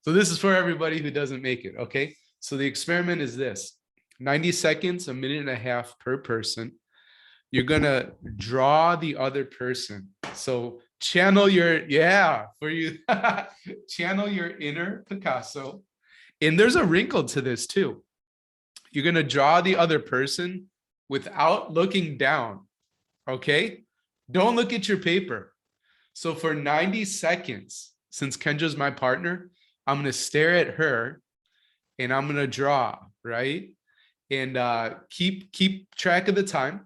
So this is for everybody who doesn't make it, okay? So the experiment is this: 90 seconds, a minute and a half per person. You're gonna draw the other person. So channel your, yeah, for you, channel your inner Picasso. And there's a wrinkle to this too. You're gonna draw the other person without looking down, okay? Don't look at your paper. So for 90 seconds, since Kendra's my partner, I'm gonna stare at her and I'm gonna draw, right? And keep track of the time.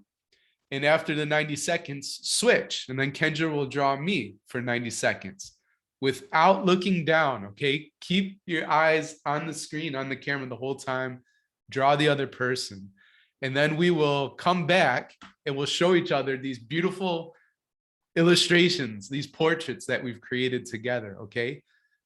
And after the 90 seconds, switch. And then Kendra will draw me for 90 seconds without looking down, okay? Keep your eyes on the screen, on the camera the whole time. Draw the other person. And then we will come back and we'll show each other these beautiful illustrations, these portraits that we've created together, okay?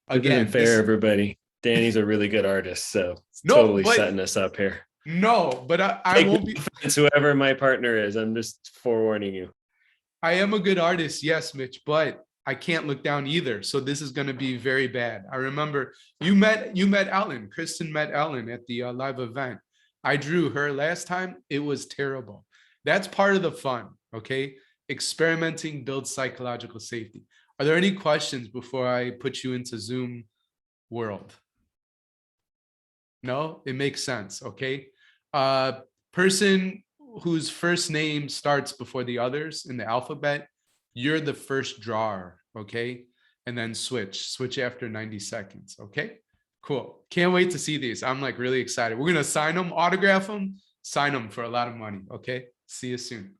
Again, isn't fair, everybody. Danny's a really good artist, so totally setting us up here. No, but I won't be. It's whoever my partner is. I'm just forewarning you. I am a good artist, yes, Mitch, but I can't look down either. So this is going to be very bad. I remember you met Ellen. Kristen met Ellen at the live event. I drew her last time. It was terrible. That's part of the fun, okay? Experimenting builds psychological safety. Are there any questions before I put you into Zoom world? No, it makes sense, okay? Person whose first name starts before the others in the alphabet, you're the first drawer, okay? And then switch after 90 seconds, okay? Cool. Can't wait to see these. I'm like really excited. We're gonna sign them, autograph them, sign them for a lot of money, okay? See you soon.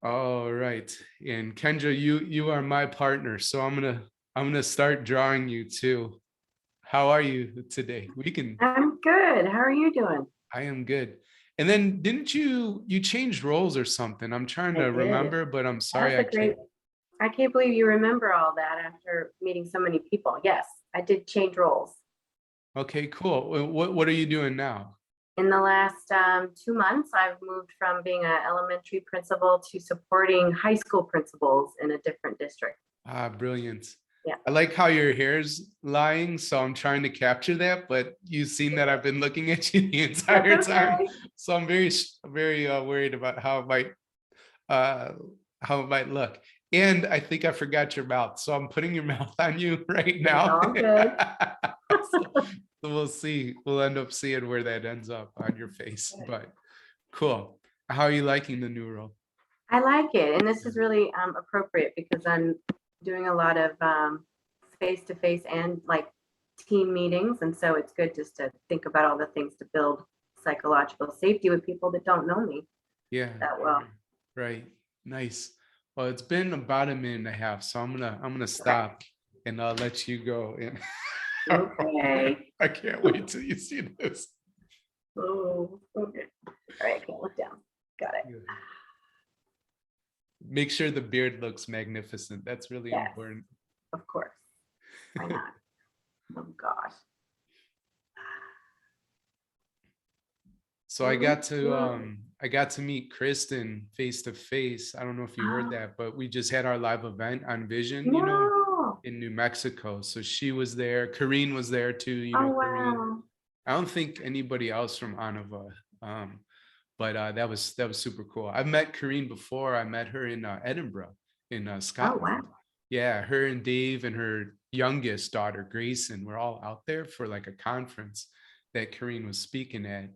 All right, and Kendra, you are my partner, so I'm gonna start drawing you too. How are you today? I'm good. How are you doing? I am good. And then didn't you change roles or something? I'm trying to remember, but I'm sorry. I can't believe you remember all that after meeting so many people. Yes, I did change roles. Okay, cool. What are you doing now? In the last 2 months, I've moved from being an elementary principal to supporting high school principals in a different district. Ah, brilliant. Yeah. I like how your hair's lying, so I'm trying to capture that, but you've seen that I've been looking at you the entire time. So I'm very worried about how it might look. And I think I forgot your mouth, so I'm putting your mouth on you right now. All good. So we'll see. We'll end up seeing where that ends up on your face. But cool. How are you liking the new role? I like it, and this is really appropriate because I'm doing a lot of face-to-face and like team meetings, and so it's good just to think about all the things to build psychological safety with people that don't know me that well. Right. Nice. Well, it's been about a minute and a half, so I'm gonna stop and I'll let you go. And okay. I can't wait till you see this. Oh, okay. All right, I can't look down. Got it. Yeah. Make sure the beard looks magnificent. That's really important. Of course. Why not? Oh gosh. So I got to meet Kristen face to face. I don't know if you heard that, but we just had our live event on Vision, in New Mexico. So she was there. Kareen was there too. Wow. I don't think anybody else from Anova. But that was super cool. I've met Kareen before. I met her in Edinburgh, in Scotland. Oh, wow. Yeah, her and Dave and her youngest daughter, Grayson, were all out there for like a conference that Kareen was speaking at.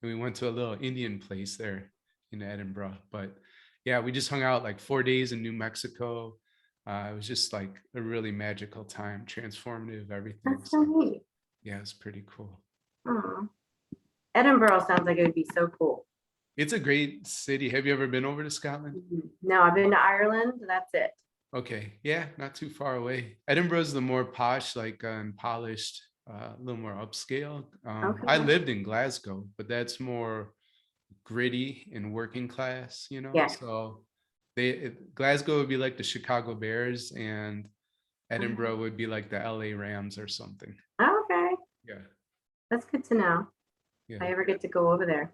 And we went to a little Indian place there in Edinburgh. But yeah, we just hung out like 4 days in New Mexico. It was just like a really magical time, transformative, everything. That's so neat. Yeah, it's pretty cool. Edinburgh sounds like it would be so cool. It's a great city. Have you ever been over to Scotland? No, I've been to Ireland. That's it. Okay. Yeah, not too far away. Edinburgh is the more posh, like and polished, a little more upscale. Okay. I lived in Glasgow, but that's more gritty and working class, Yeah. So Glasgow would be like the Chicago Bears and Edinburgh would be like the LA Rams or something. Okay. Yeah. That's good to know. Yeah. If I ever get to go over there.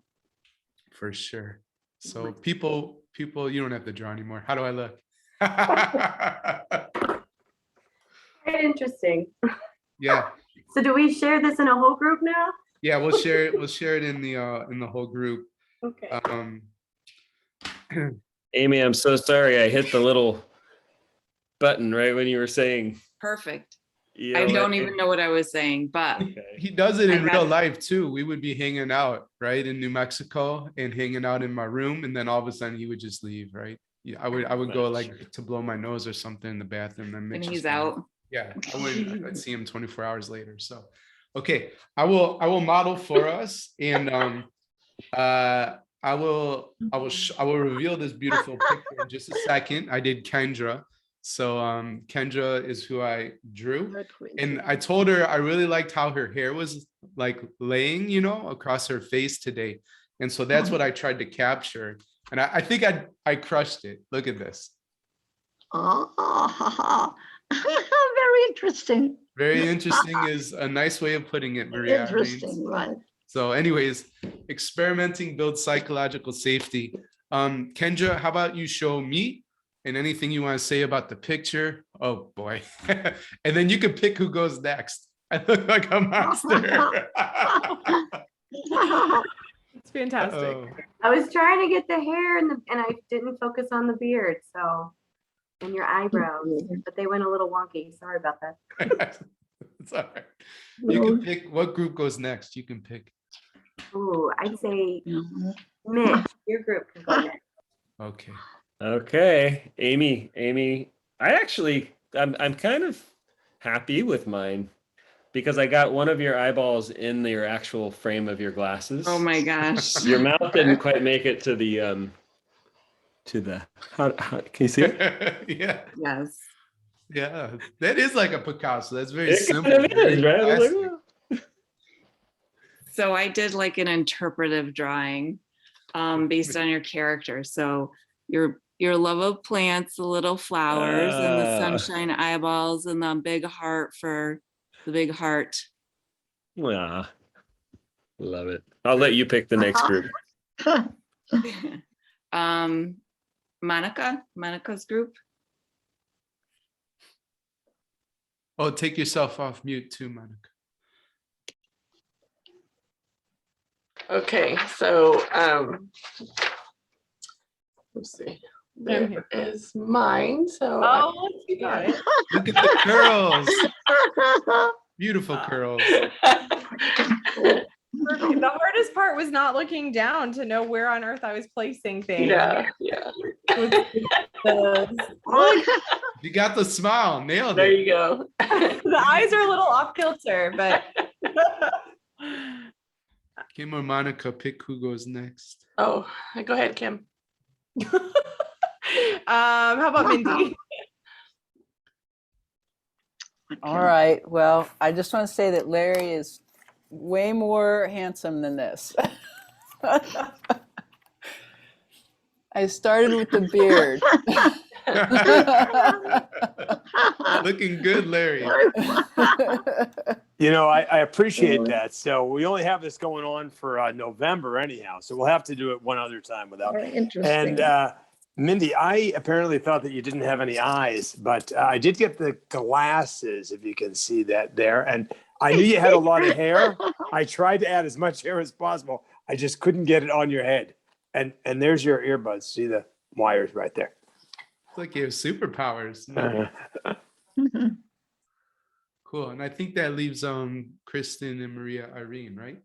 For sure. So people, you don't have to draw anymore. How do I look? Very interesting. Yeah. So do we share this in a whole group now? Yeah, we'll share it. We'll share it in the whole group. Okay. Amy, I'm so sorry. I hit the little button right when you were saying. Perfect. Yeah, I don't even know what I was saying, but He does it in I got real it. life too. We would be hanging out, right, in New Mexico and hanging out in my room, and then all of a sudden he would just leave, right? Yeah, I would go like to blow my nose or something in the bathroom, then and Mitch he's is gone. out. Yeah, I'd see him 24 hours later. So, okay, I will model for us, and I will reveal this beautiful picture in just a second. I did Kendra. So Kendra is who I drew. And I told her I really liked how her hair was like laying, across her face today. And so that's what I tried to capture. And I think I crushed it. Look at this. Oh, very interesting. Very interesting is a nice way of putting it, Maria. Interesting, right. So anyways, experimenting builds psychological safety. Kendra, how about you show me and anything you want to say about the picture? Oh boy. And then you can pick who goes next. I look like a monster. It's fantastic. Uh-oh. I was trying to get the hair and I didn't focus on the beard, so and your eyebrows, but they went a little wonky. Sorry about that. It's all right. You can pick what group goes next. You can pick. Ooh, I'd say Mitch, your group can go next. Okay. Okay, Amy, I'm kind of happy with mine because I got one of your eyeballs in your actual frame of your glasses. Oh my gosh. Your mouth didn't quite make it to the how can you see it? Yeah. Yes. Yeah. That is like a Picasso. That's very It simple. kind of is, right? I was like, Classic. "Oh." So I did like an interpretive drawing based on your character. So your love of plants, the little flowers, and the sunshine eyeballs, and the big heart for the big heart. Ah, love it. I'll let you pick the next group. Monica's group. Oh, take yourself off mute too, Monica. Okay, so let's see. There is mine. So Oh, you got it. Look at the curls. Beautiful curls. Perfect. The hardest part was not looking down to know where on earth I was placing things. yeah. You got the smile. Nailed There it. you go. The eyes are a little off kilter, but Kim or Monica, pick who goes next. Oh, go ahead, Kim. how about Mindy? All right. Well, I just want to say that Larry is way more handsome than this. I started with the beard. Looking good, Larry. I appreciate that. So we only have this going on for November anyhow. So we'll have to do it one other time without. Very interesting. And Mindy, I apparently thought that you didn't have any eyes, but I did get the glasses, if you can see that there. And I knew you had a lot of hair. I tried to add as much hair as possible. I just couldn't get it on your head. And there's your earbuds. See the wires right there. It's like you have superpowers. Cool. And I think that leaves Kristen and Maria Irene, right?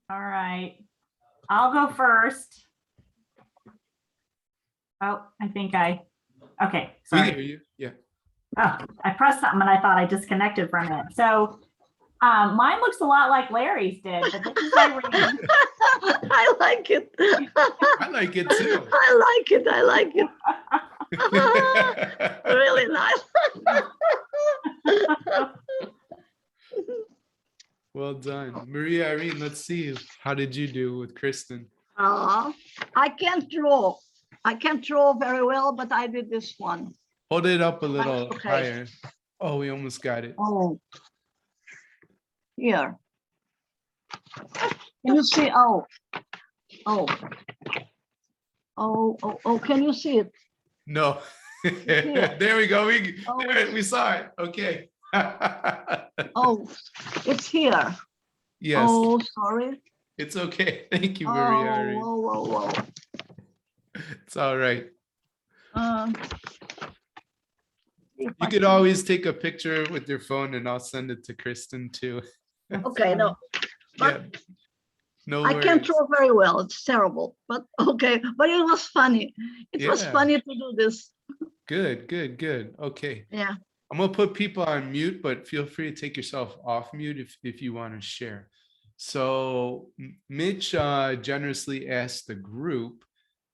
All right. I'll go first. Oh, okay, We sorry. hear you. Yeah. Oh, I pressed something and I thought I disconnected from it. So mine looks a lot like Larry's did, but this is Irene. I like it. I like it too. I like it. Really nice. Well done. Maria Irene, let's see. How did you do with Kristen? I can't draw. I can't draw very well, but I did this one. Hold it up a little Okay. higher. Oh, we almost got it. Oh. Here. Can you see? Oh. Oh, can you see it? No. here. There we go. We, Oh, there, we saw it. Okay. Oh, it's here. Yes, Oh, sorry. it's okay. Thank you, Oh, Maria. whoa. It's all right. If You I could can- always take a picture with your phone and I'll send it to Kristen too. Okay, no, Yeah. but No I can't worries. draw very well. It's terrible, but okay. But it was funny. It was Yeah. funny to do this. Good, good, good. Okay. Yeah. I'm gonna put people on mute, but feel free to take yourself off mute if you want to share. So Mitch generously asked the group,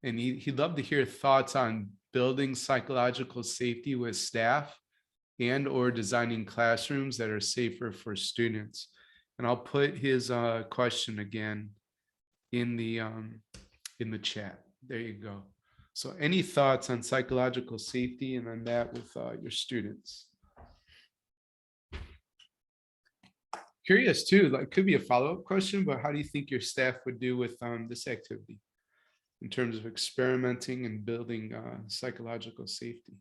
and he'd love to hear thoughts on building psychological safety with staff and or designing classrooms that are safer for students. And I'll put his question again in the chat. There you go. So any thoughts on psychological safety and on that with your students? Curious too, like could be a follow-up question, but how do you think your staff would do with this activity in terms of experimenting and building psychological safety?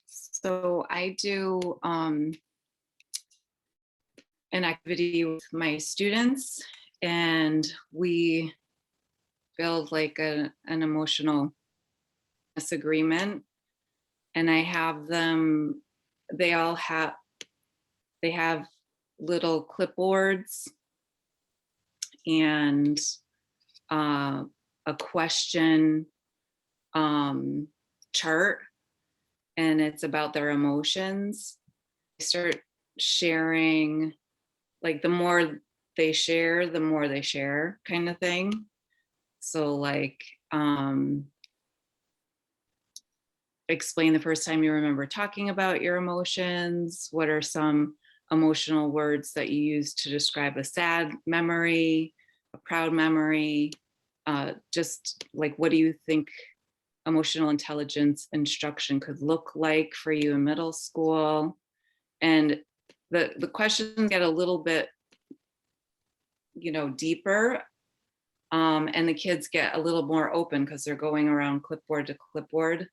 So I do an activity with my students, and we build like an emotional disagreement. And I have them, they have little clipboards and a question chart, and it's about their emotions. I start sharing, like the more they share, the more they share kind of thing. So like, explain the first time you remember talking about your emotions. What are some emotional words that you use to describe a sad memory, a proud memory? Just like, what do you think emotional intelligence instruction could look like for you in middle school? And the questions get a little bit, deeper. And the kids get a little more open because they're going around clipboard to clipboard.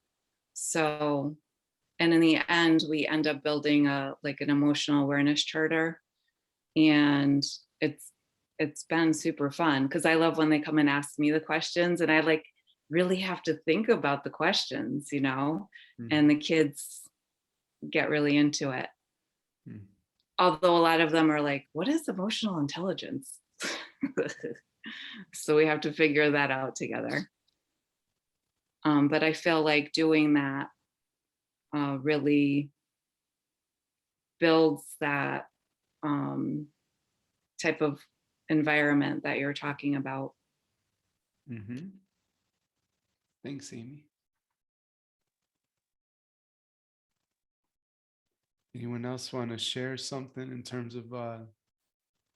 So, and in the end, we end up building an emotional awareness charter. And it's been super fun because I love when they come and ask me the questions, and I really have to think about the questions, and the kids get really into it. Although a lot of them are like, what is emotional intelligence? So we have to figure that out together. But I feel like doing that really builds that type of environment that you're talking about. Thanks, Amy. Anyone else want to share something in terms of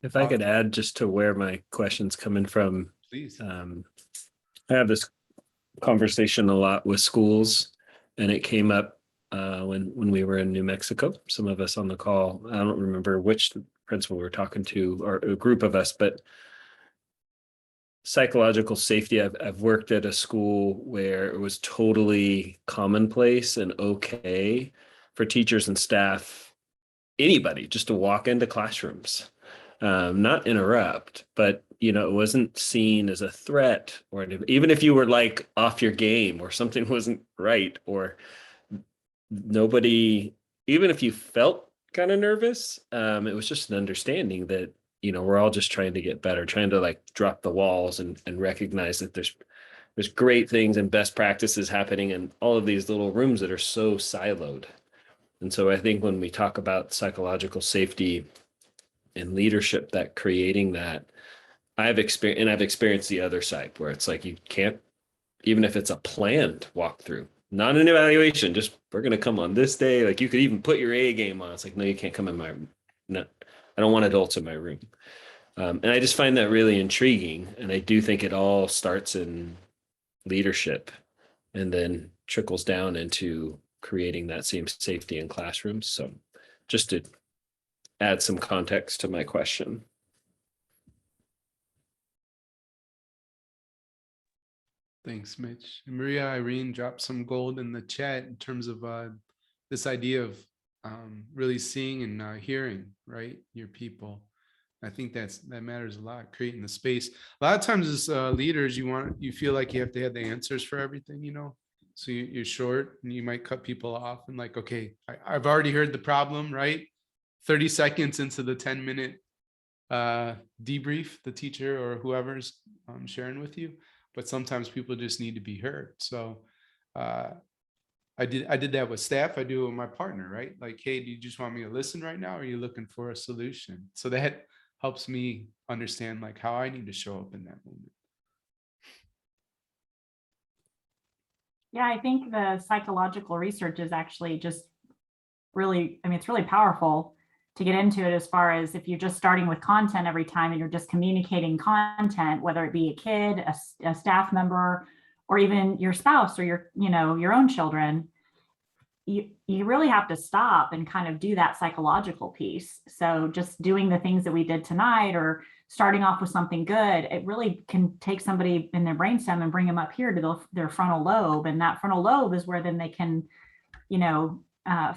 If I could add just to where my question's coming from, please? I have this conversation a lot with schools, and it came up when we were in New Mexico. Some of us on the call, I don't remember which principal we were talking to, or a group of us, but psychological safety. I've worked at a school where it was totally commonplace and okay for teachers and staff, anybody, just to walk into classrooms, not interrupt, but it wasn't seen as a threat, or even if you were like off your game or something wasn't right, or nobody, even if you felt kind of nervous, it was just an understanding that we're all just trying to get better, trying to drop the walls and recognize that there's great things and best practices happening in all of these little rooms that are so siloed. And so I think when we talk about psychological safety and leadership, that creating that, I've experienced the other side where it's like you can't, even if it's a planned walkthrough, not an evaluation, just we're going to come on this day. Like you could even put your A game on. It's like, no, you can't come in my room. No, I don't want adults in my room. And I just find that really intriguing. And I do think it all starts in leadership and then trickles down into creating that same safety in classrooms. So just to add some context to my question. Thanks, Mitch. And Maria Irene dropped some gold in the chat in terms of this idea of really seeing and hearing, right, your people. I think that matters a lot, creating the space. A lot of times as leaders, you feel like you have to have the answers for everything, you know? So you're short and you might cut people off and like, okay, I've already heard the problem, right? 30 seconds into the 10-minute debrief, the teacher or whoever's sharing with you. But sometimes people just need to be heard. So I did that with staff. I do it with my partner, right? Like, hey, do you just want me to listen right now? Or are you looking for a solution? So that helps me understand like how I need to show up in that moment. Yeah, I think the psychological research is actually just really, I mean, it's really powerful to get into it as far as if you're just starting with content every time and you're just communicating content, whether it be a kid, a staff member, or even your spouse or your own children, you really have to stop and kind of do that psychological piece. So just doing the things that we did tonight or starting off with something good, it really can take somebody in their brainstem and bring them up here to their frontal lobe. And that frontal lobe is where then they can,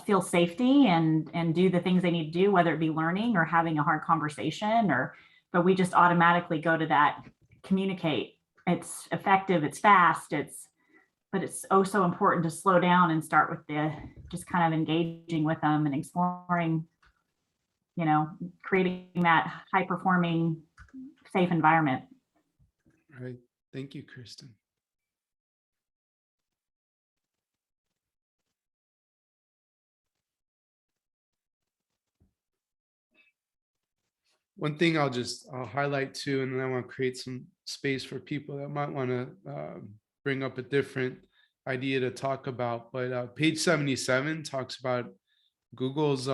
feel safety and do the things they need to do, whether it be learning or having a hard conversation but we just automatically go to that communicate. It's effective, it's fast, but it's oh so important to slow down and start with just kind of engaging with them and exploring, creating that high performing, safe environment. Right. Thank you, Kristen. One thing I'll highlight too, and then I want to create some space for people that might want to bring up a different idea to talk about. But page 77 talks about Google's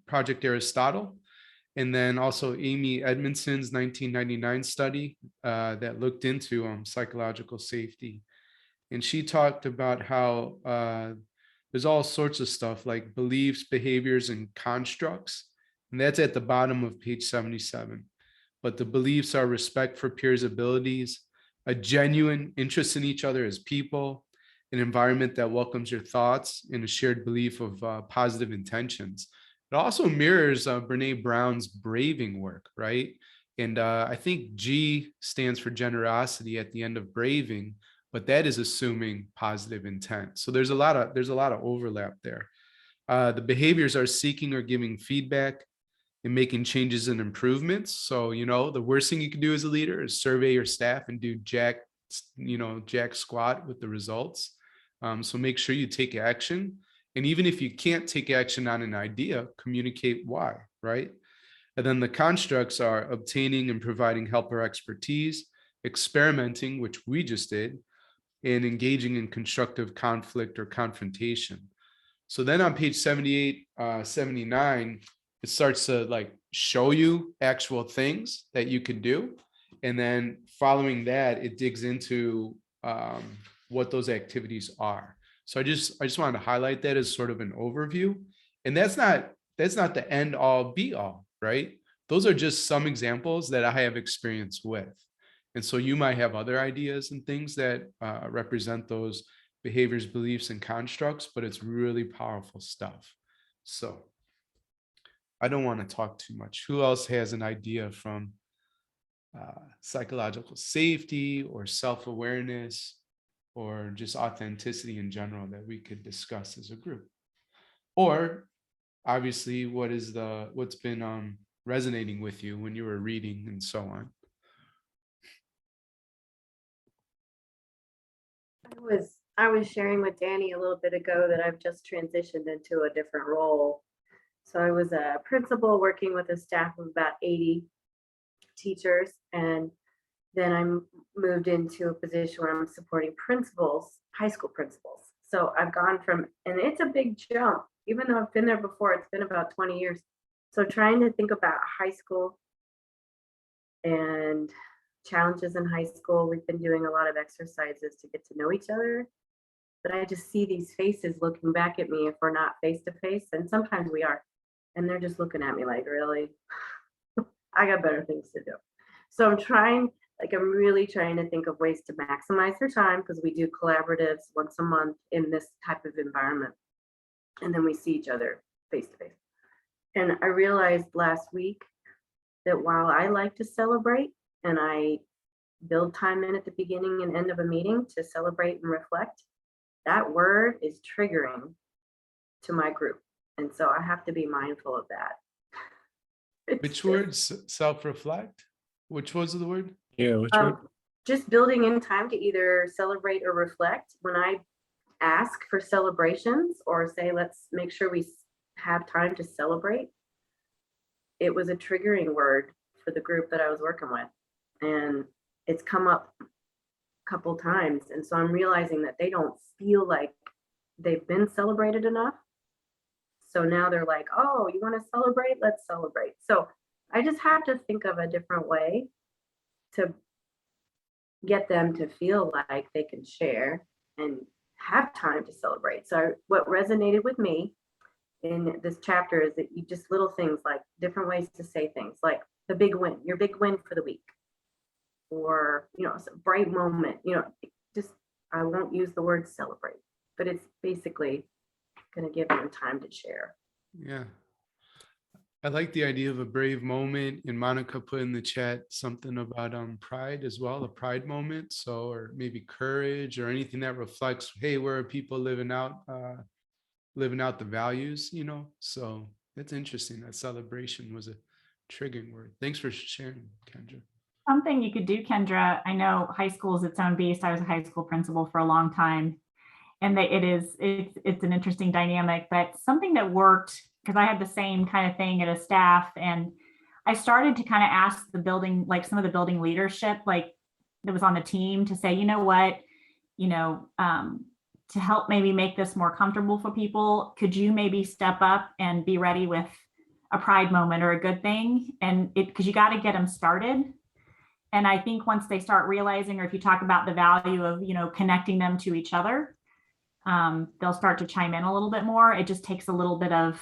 Project Aristotle, and then also Amy Edmondson's 1999 study that looked into psychological safety. And she talked about how there's all sorts of stuff like beliefs, behaviors, and constructs. And that's at the bottom of page 77. But the beliefs are respect for peers' abilities, a genuine interest in each other as people, an environment that welcomes your thoughts, and a shared belief of positive intentions. It also mirrors Brene Brown's braving work, right? And I think G stands for generosity at the end of braving, but that is assuming positive intent. So there's a lot of overlap there. The behaviors are seeking or giving feedback and making changes and improvements. So, the worst thing you can do as a leader is survey your staff and do jack squat with the results. So make sure you take action. And even if you can't take action on an idea, communicate why, right? And then the constructs are obtaining and providing help or expertise, experimenting, which we just did, and engaging in constructive conflict or confrontation. So then on page 78, 79, it starts to like show you actual things that you can do. And then following that, it digs into what those activities are. So I just wanted to highlight that as sort of an overview. And that's not the end all be all, right? Those are just some examples that I have experience with. And so you might have other ideas and things that represent those behaviors, beliefs, and constructs, but it's really powerful stuff. So I don't want to talk too much. Who else has an idea from psychological safety or self-awareness or just authenticity in general that we could discuss as a group? Or obviously, what's been resonating with you when you were reading and so on? I was sharing with Danny a little bit ago that I've just transitioned into a different role. So I was a principal working with a staff of about 80 teachers, and then I moved into a position where I'm supporting principals, high school principals. So I've gone from, and it's a big jump, even though I've been there before, it's been about 20 years. So trying to think about high school and challenges in high school, we've been doing a lot of exercises to get to know each other. But I just see these faces looking back at me if we're not face to face, and sometimes we are. And they're just looking at me like, really? I got better things to do. So I'm really trying to think of ways to maximize their time, because we do collaboratives once a month in this type of environment. And then we see each other face to face. And I realized last week that while I like to celebrate and I build time in at the beginning and end of a meeting to celebrate and reflect, that word is triggering to my group. And so I have to be mindful of that. Which words? Self-reflect? Which was the word? Yeah, which one? Just building in time to either celebrate or reflect. When I ask for celebrations or say, let's make sure we have time to celebrate, it was a triggering word for the group that I was working with. And it's come up a couple times. And so I'm realizing that they don't feel like they've been celebrated enough. So now they're like, oh, you want to celebrate? Let's celebrate. So I just have to think of a different way to get them to feel like they can share and have time to celebrate. So what resonated with me in this chapter is that you just little things, like different ways to say things, like the big win, your big win for the week, or, it's a bright moment, just, I won't use the word celebrate, but it's basically going to give them time to share. Yeah. I like the idea of a brave moment, and Monica put in the chat something about pride as well, a pride moment. So, or maybe courage or anything that reflects, hey, where are people living out the values, So it's interesting that celebration was a triggering word. Thanks for sharing, Kendra. Something you could do, Kendra, I know high school is its own beast. I was a high school principal for a long time, and it's an interesting dynamic, but something that worked, because I had the same kind of thing at a staff, and I started to kind of ask the building, like some of the building leadership, like that was on the team, to say, you know what, to help maybe make this more comfortable for people, could you maybe step up and be ready with a pride moment or a good thing? And because you got to get them started. And I think once they start realizing, or if you talk about the value of, connecting them to each other, they'll start to chime in a little bit more. It just takes a little bit of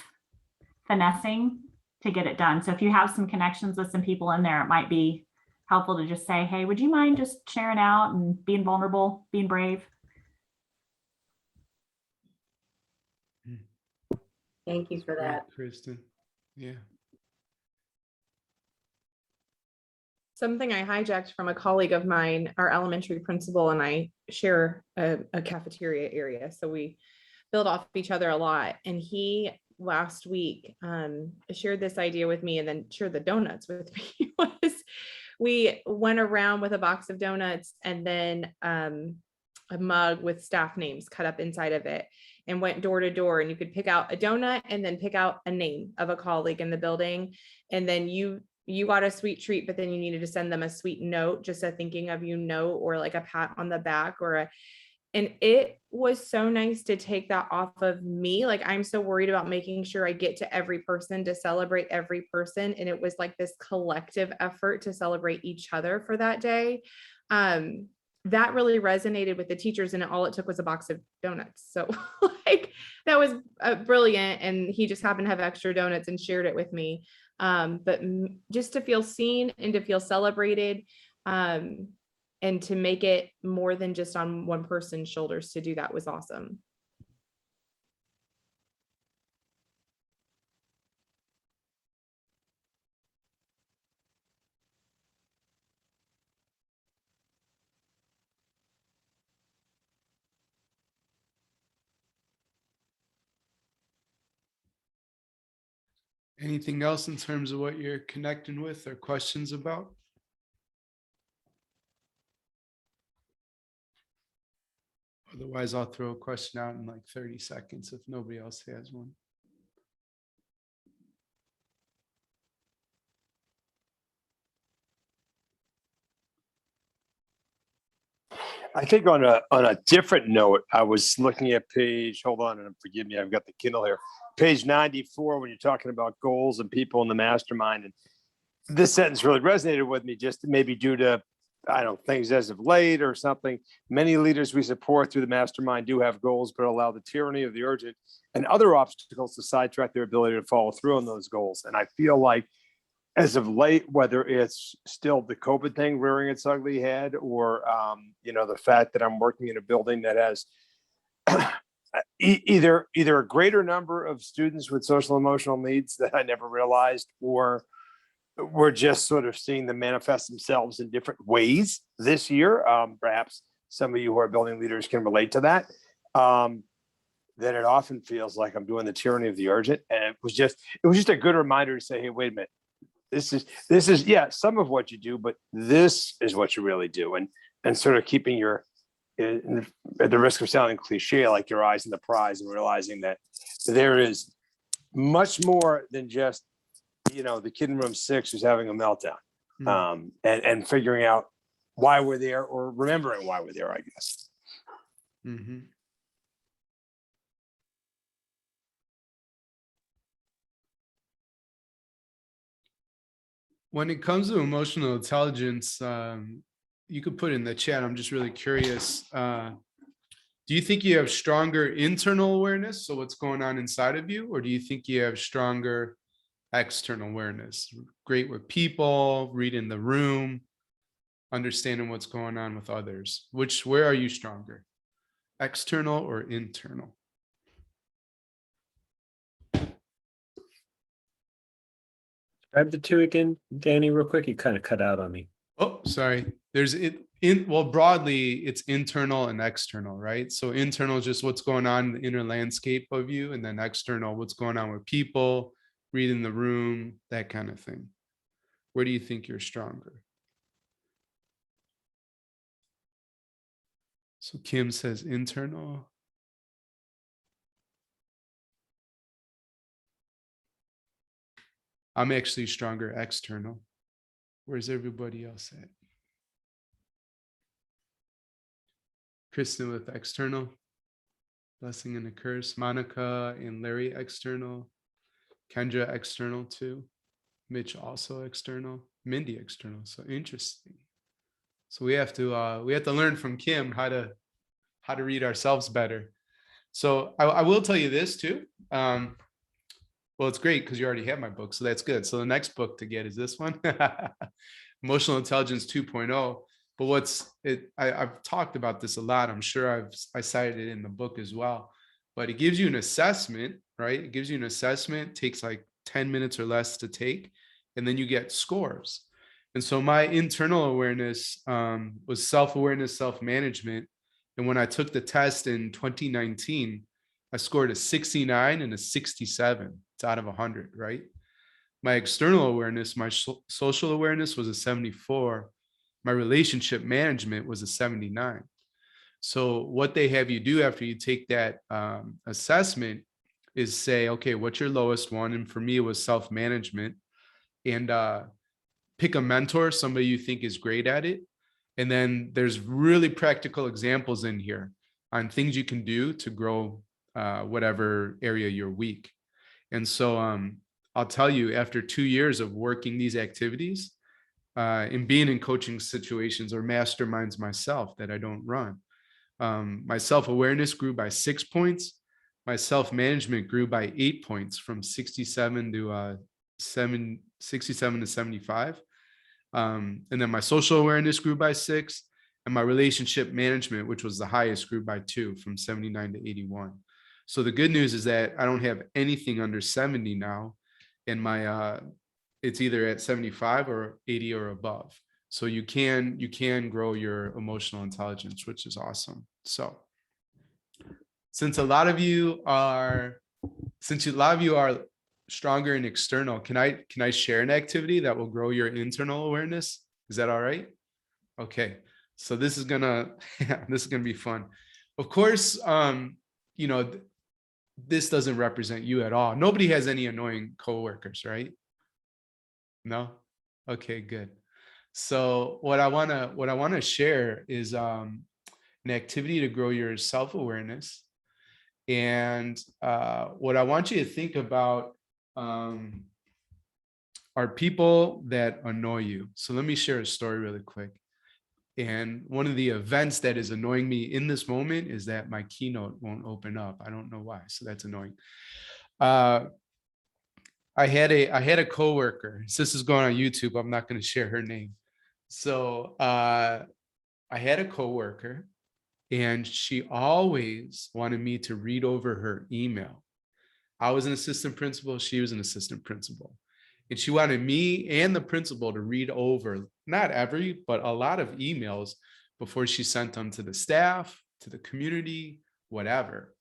finessing to get it done. So if you have some connections with some people in there, it might be helpful to just say, hey, would you mind just sharing out and being vulnerable, being brave? Thank you for that. Great, Kristen. Yeah. Something I hijacked from a colleague of mine, our elementary principal and I share a cafeteria area. So we build off each other a lot. And he last week shared this idea with me, and then shared the donuts with me. We went around with a box of donuts and then a mug with staff names cut up inside of it, and went door to door, and you could pick out a donut and then pick out a name of a colleague in the building. And then you got a sweet treat, but then you needed to send them a sweet note, just a thinking of you note, or like a pat on the back, and it was so nice to take that off of me. Like, I'm so worried about making sure I get to every person, to celebrate every person. And it was like this collective effort to celebrate each other for that day. That really resonated with the teachers, and all it took was a box of donuts. So that was brilliant. And he just happened to have extra donuts and shared it with me. But just to feel seen and to feel celebrated, and to make it more than just on one person's shoulders, to do that was awesome. Anything else in terms of what you're connecting with or questions about? Otherwise, I'll throw a question out in like 30 seconds if nobody else has one. I think on a different note, I was looking at page, hold on, and forgive me, I've got the Kindle here. Page 94, when you're talking about goals and people in the mastermind. And this sentence really resonated with me, just maybe due to I don't know, things as of late or something. Many leaders we support through the mastermind do have goals, but allow the tyranny of the urgent and other obstacles to sidetrack their ability to follow through on those goals. And I feel like as of late, whether it's still the COVID thing rearing its ugly head, or the fact that I'm working in a building that has either a greater number of students with social emotional needs that I never realized, or we're just sort of seeing them manifest themselves in different ways this year. Perhaps some of you who are building leaders can relate to that. That it often feels like I'm doing the tyranny of the urgent, and it was just a good reminder to say, hey, wait a minute. This is yeah, some of what you do, but this is what you really do, and sort of keeping your, at the risk of sounding cliche, like your eyes on the prize, and realizing that there is much more than just the kid in room 6 who's having a meltdown, and figuring out why we're there, or remembering why we're there, I guess. Mm-hmm. When it comes to emotional intelligence, you could put in the chat. I'm just really curious. Do you think you have stronger internal awareness, so what's going on inside of you, or do you think you have stronger external awareness? Great with people, reading the room, understanding what's going on with others. Where are you stronger? External or internal? Grab the two again, Danny, real quick. You kind of cut out on me. Oh, sorry. Well, broadly, it's internal and external, right? So internal is just what's going on in the inner landscape of you, and then external, what's going on with people, reading the room, that kind of thing. Where do you think you're stronger? So Kim says internal. I'm actually stronger external. Where's everybody else at? Kristen with external. Blessing and a curse. Monica and Larry external. Kendra external too. Mitch also external. Mindy external. So interesting. So we have to learn from Kim how to read ourselves better. So I will tell you this too. Well, it's great because you already have my book, so that's good. So the next book to get is this one, Emotional Intelligence 2.0. But I've talked about this a lot. I'm sure I cited it in the book as well. But it gives you an assessment, right? It gives you an assessment, takes like 10 minutes or less to take, and then you get scores. And so my internal awareness was self-awareness, self-management. And when I took the test in 2019, I scored a 69 and a 67. It's out of 100, right? My external awareness, my social awareness was a 74. My relationship management was a 79. So what they have you do after you take that assessment is say, okay, what's your lowest one? And for me, it was self-management. And pick a mentor, somebody you think is great at it. And then there's really practical examples in here on things you can do to grow whatever area you're weak. And so I'll tell you, after 2 years of working these activities and being in coaching situations or masterminds myself that I don't run, my self-awareness grew by 6 points. My self-management grew by 8 points, from 67 to 75. And then my social awareness grew by 6, and my relationship management, which was the highest, grew by 2, from 79 to 81. So the good news is that I don't have anything under 70 now, and my it's either at 75 or 80 or above. So you can grow your emotional intelligence, which is awesome. So since a lot of you are stronger in external, can I share an activity that will grow your internal awareness? Is that all right? Okay. So this is gonna be fun. Of course, this doesn't represent you at all. Nobody has any annoying coworkers, right? No? Okay, good. So what I wanna share is an activity to grow your self-awareness. And what I want you to think about are people that annoy you. So let me share a story really quick. And one of the events that is annoying me in this moment is that my keynote won't open up. I don't know why, so that's annoying. I had a coworker. This is going on YouTube. I'm not going to share her name. So I had a coworker, and she always wanted me to read over her email. I was an assistant principal. She was an assistant principal. And she wanted me and the principal to read over, not every, but a lot of emails before she sent them to the staff, to the community, whatever.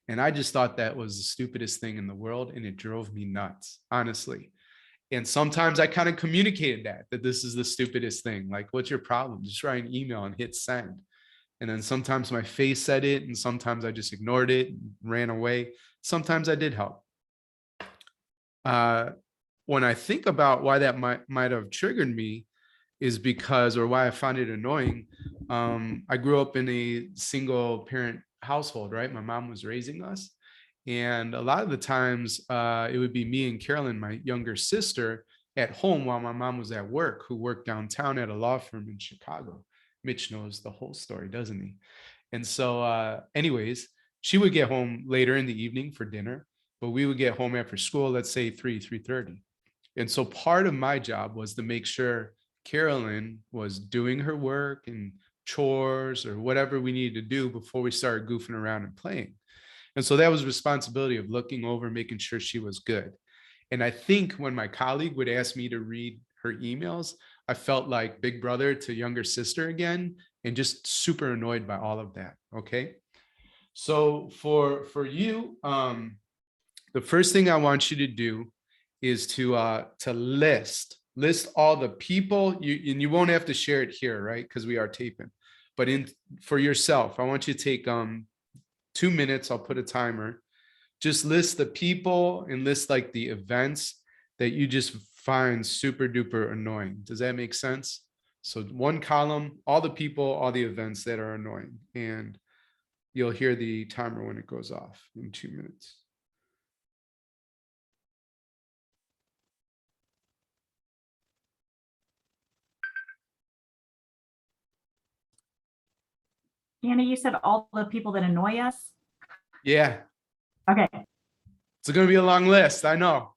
And I just thought that was the stupidest thing in the world. And it drove me nuts, honestly. And sometimes I kind of communicated that this is the stupidest thing. Like, what's your problem? Just write an email and hit send. And then sometimes my face said it, and sometimes I just ignored it and ran away. Sometimes I did help. When I think about why that might have triggered me is because, or why I found it annoying. I grew up in a single parent household, right? My mom was raising us. And a lot of the times it would be me and Carolyn, my younger sister, at home while my mom was at work, who worked downtown at a law firm in Chicago. Mitch knows the whole story, doesn't he? And so anyways, she would get home later in the evening for dinner, but we would get home after school, let's say 3:30. And so part of my job was to make sure Carolyn was doing her work and chores or whatever we needed to do before we started goofing around and playing. And so that was responsibility of looking over, making sure she was good. And I think when my colleague would ask me to read her emails, I felt like big brother to younger sister again, and just super annoyed by all of that. Okay. So for you, the first thing I want you to do is to list all the people, and you won't have to share it here, right? Because we are taping. But for yourself, I want you to take 2 minutes. I'll put a timer. Just list the people and list like the events that you just find super duper annoying. Does that make sense? So one column, all the people, all the events that are annoying, and you'll hear the timer when it goes off in 2 minutes. Anna, you said all the people that annoy us? Yeah, Okay. it's going to be a long list. I know.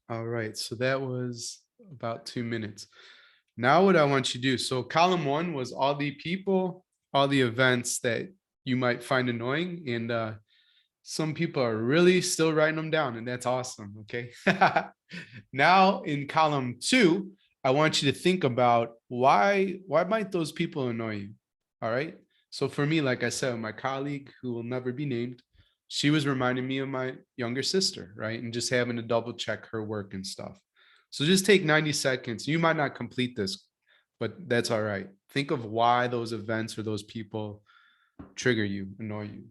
All right, so that was about 2 minutes. Now what I want you to do, so column one was all the people, all the events that you might find annoying, and some people are really still writing them down, and that's awesome, okay? Now in column two, I want you to think about why might those people annoy you, all right? So for me, like I said, my colleague who will never be named, she was reminding me of my younger sister, right? And just having to double check her work and stuff. So just take 90 seconds. You might not complete this, but that's all right. Think of why those events or those people trigger you, annoy you.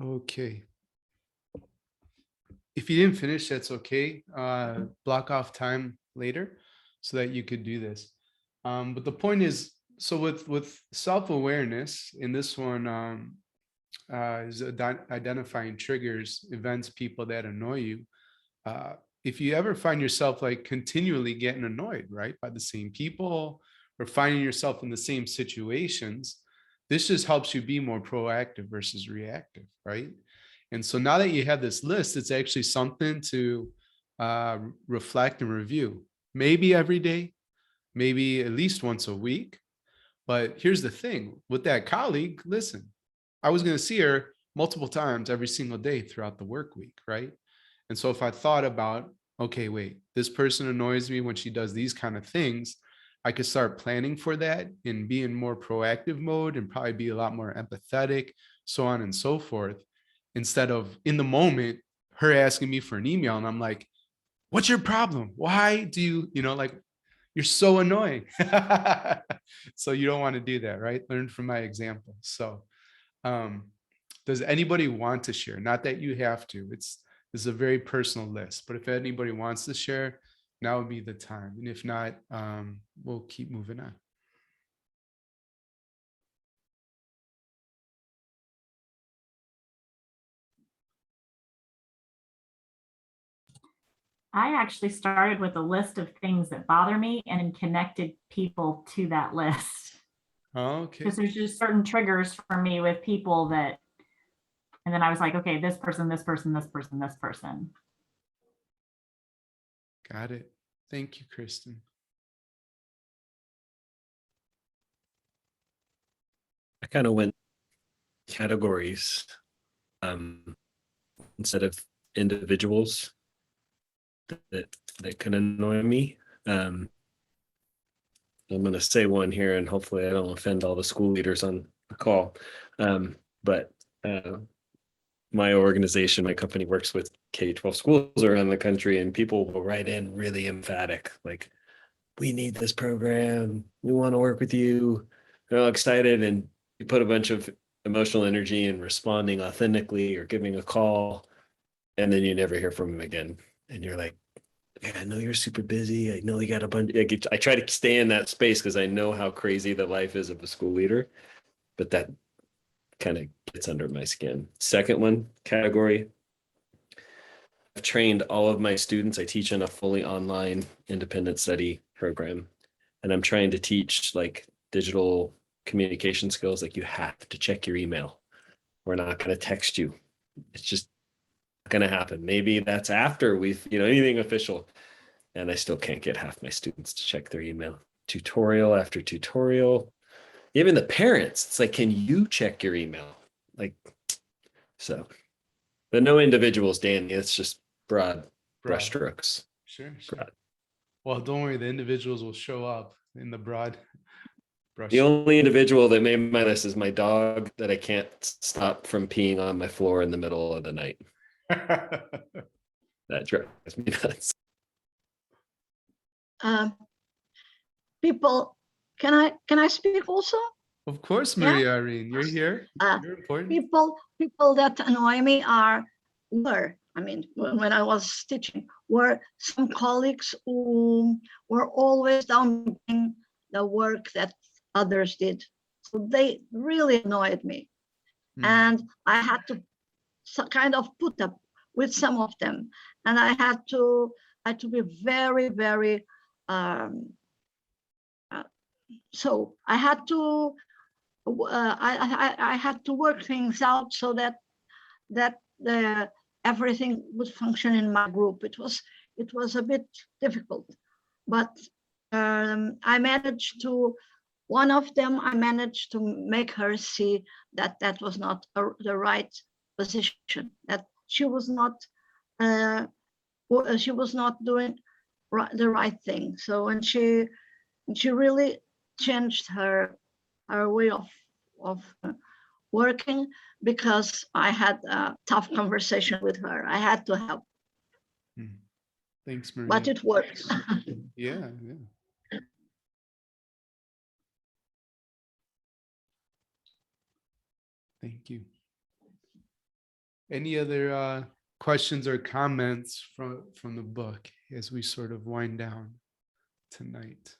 Okay. If you didn't finish, that's okay. Block off time later so that you could do this. But the point is, so with self-awareness in this one, is identifying triggers, events, people that annoy you. If you ever find yourself like continually getting annoyed, right, by the same people or finding yourself in the same situations, this just helps you be more proactive versus reactive, right? And so now that you have this list, it's actually something to reflect and review. Maybe every day, maybe at least once a week. But here's the thing with that colleague, listen, I was going to see her multiple times every single day throughout the work week, right? And so if I thought about, okay, wait, this person annoys me when she does these kind of things, I could start planning for that and be in more proactive mode and probably be a lot more empathetic, so on and so forth, instead of in the moment, her asking me for an email. And I'm like, what's your problem? Why do you know, like, you're so annoying. So you don't want to do that, right? Learn from my example. So does anybody want to share? Not that you have to. It's a very personal list, but if anybody wants to share, now would be the time. And if not, we'll keep moving on. I actually started with a list of things that bother me and then connected people to that list. Okay. Because there's just certain triggers for me with people that, and then I was like, okay, this person, this person, this person, this person. Got it. Thank you, Kristen. I kind of went categories instead of individuals that can annoy me. I'm going to say one here, and hopefully I don't offend all the school leaders on the call. But my organization, my company works with K-12 schools around the country, and people will write in really emphatic, like, we need this program. We want to work with you. They're all excited, and you put a bunch of emotional energy in responding authentically or giving a call, and then you never hear from them again. And you're like, yeah, I know you're super busy. I know you got a bunch. I try to stay in that space because I know how crazy the life is of a school leader, but that kind of gets under my skin. Second one category, I've trained all of my students. I teach in a fully online independent study program, and I'm trying to teach like digital communication skills. Like, you have to check your email. We're not going to text you. It's just going to happen. Maybe that's after we've, anything official. And I still can't get half my students to check their email. Tutorial after tutorial. Even the parents, it's like, can you check your email? Like, so, but no individuals, Danny. It's just broad brushstrokes. Sure. Broad. Well, don't worry. The individuals will show up in the broad brush. The only individual that made my list is my dog that I can't stop from peeing on my floor in the middle of the night. That drives me nuts. People, can I speak also? Of course, Maria Irene, you're here. You're important. People that annoy me when I was teaching, were some colleagues who were always downplaying the work that others did. So they really annoyed me. And I had to kind of put up with some of them. And I had to be very, very, so I had to, I had to work things out so that everything would function in my group. It was a bit difficult, but I managed to. One of them, I managed to make her see that was not the right position. That she was not doing the right thing. So when she really changed her way of working, because I had a tough conversation with her. I had to help. Thanks, Maria. But it works. Yeah. Thank you. Any other questions or comments from the book as we sort of wind down tonight?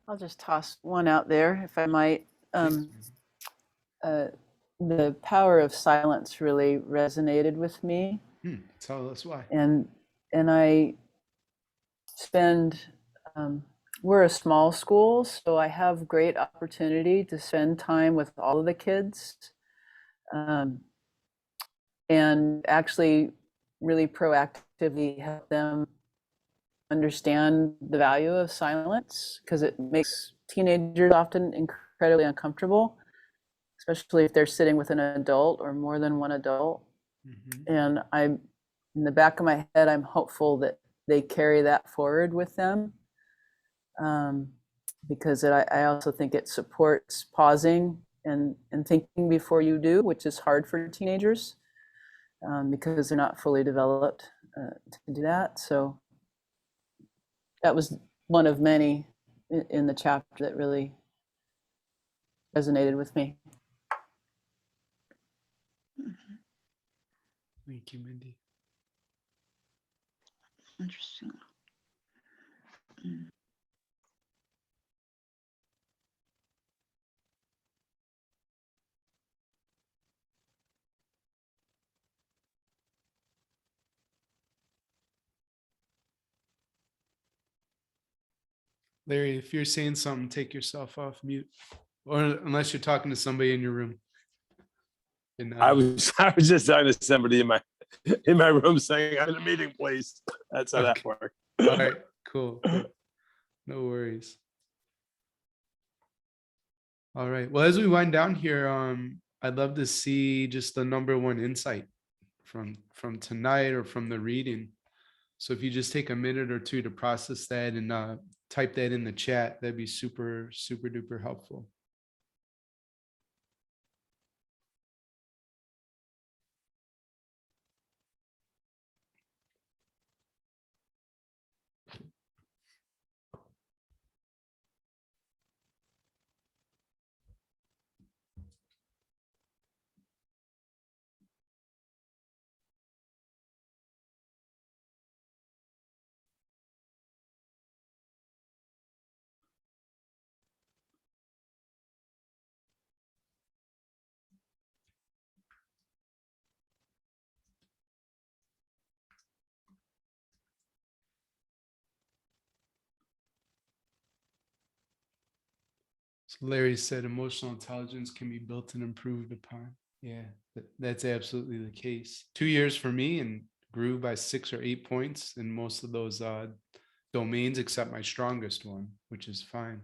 I'll just toss one out there, if I might. The power of silence really resonated with me, Tell us why. and I spend. We're a small school, so I have great opportunity to spend time with all of the kids, and actually really proactively help them understand the value of silence, because it makes teenagers often incredibly uncomfortable, especially if they're sitting with an adult or more than one adult. And I'm, in the back of my head, I'm hopeful that they carry that forward with them, because I also think it supports pausing and thinking before you do, which is hard for teenagers, because they're not fully developed to do that. So that was one of many in the chapter that really resonated with me. Thank you, Mindy. Interesting. Larry, if you're saying something, take yourself off mute, or unless you're talking to somebody in your room. And, I was just talking to somebody in my room saying I'm in a meeting, please. That's how that Okay. worked. All right, cool. No worries. All right. Well, as we wind down here, I'd love to see just the number one insight from tonight or from the reading. So if you just take a minute or two to process that and type that in the chat, that'd be super, super duper helpful. So Larry said emotional intelligence can be built and improved upon. Yeah, that's absolutely the case. 2 years for me and grew by 6 or 8 points in most of those domains, except my strongest one, which is fine.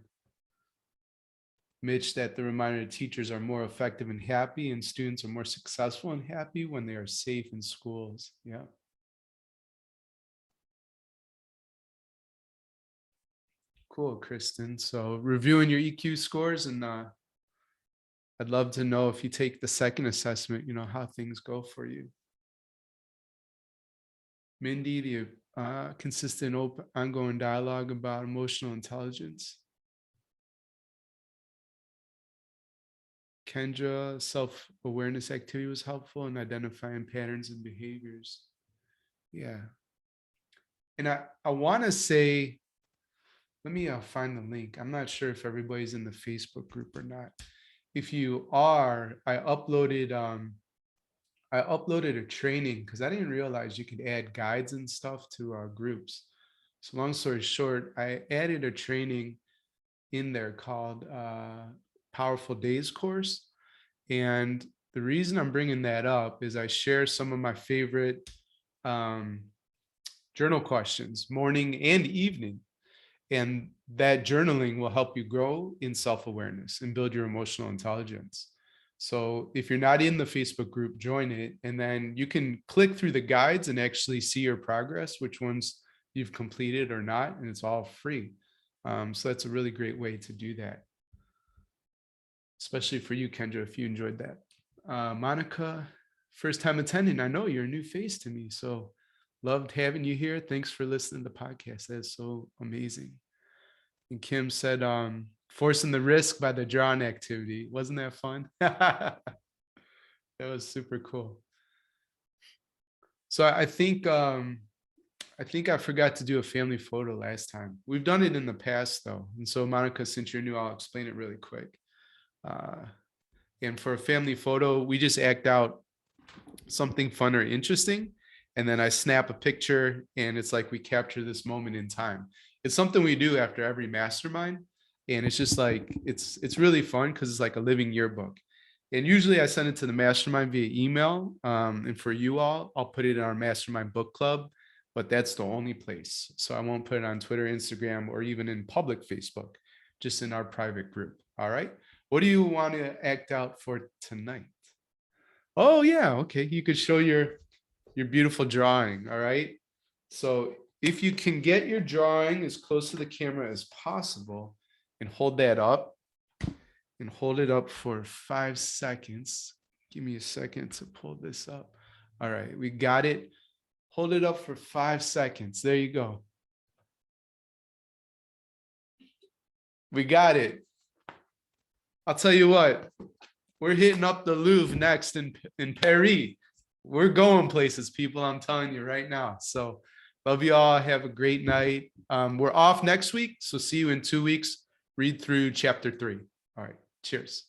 Mitch, that the reminder teachers are more effective and happy, and students are more successful and happy when they are safe in schools. Yeah. Cool, Kristen. So reviewing your EQ scores, and I'd love to know if you take the second assessment, how things go for you. Mindy, the consistent open, ongoing dialogue about emotional intelligence. Kendra, self-awareness activity was helpful in identifying patterns and behaviors. Yeah. And I want to say, let me find the link. I'm not sure if everybody's in the Facebook group or not. If you are, I uploaded a training because I didn't realize you could add guides and stuff to our groups. So long story short, I added a training in there called Powerful Days course. And the reason I'm bringing that up is I share some of my favorite journal questions, morning and evening. And that journaling will help you grow in self-awareness and build your emotional intelligence. So if you're not in the Facebook group, join it. And then you can click through the guides and actually see your progress, which ones you've completed or not. And it's all free. So that's a really great way to do that. Especially for you, Kendra, if you enjoyed that. Monica, first time attending. I know you're a new face to me, so loved having you here. Thanks for listening to the podcast. That's so amazing. And Kim said, forcing the risk by the drawing activity. Wasn't that fun? That was super cool. So I think I forgot to do a family photo last time. We've done it in the past though. And so Monica, since you're new, I'll explain it really quick. And for a family photo, we just act out something fun or interesting. And then I snap a picture and it's like we capture this moment in time. It's something we do after every mastermind. And it's just like, it's really fun because it's like a living yearbook. And usually I send it to the mastermind via email. And for you all, I'll put it in our mastermind book club, but that's the only place. So I won't put it on Twitter, Instagram, or even in public Facebook, just in our private group. All right. What do you want to act out for tonight? Oh yeah, okay. You could show your beautiful drawing. All right. So if you can get your drawing as close to the camera as possible and hold that up and hold it up for 5 seconds. Give me a second to pull this up. All right, we got it. Hold it up for 5 seconds. There you go. We got it. I'll tell you what, we're hitting up the Louvre next in Paris. We're going places, people, I'm telling you right now. So love you all. Have a great night. We're off next week, so see you in 2 weeks. Read through chapter 3. All right, cheers.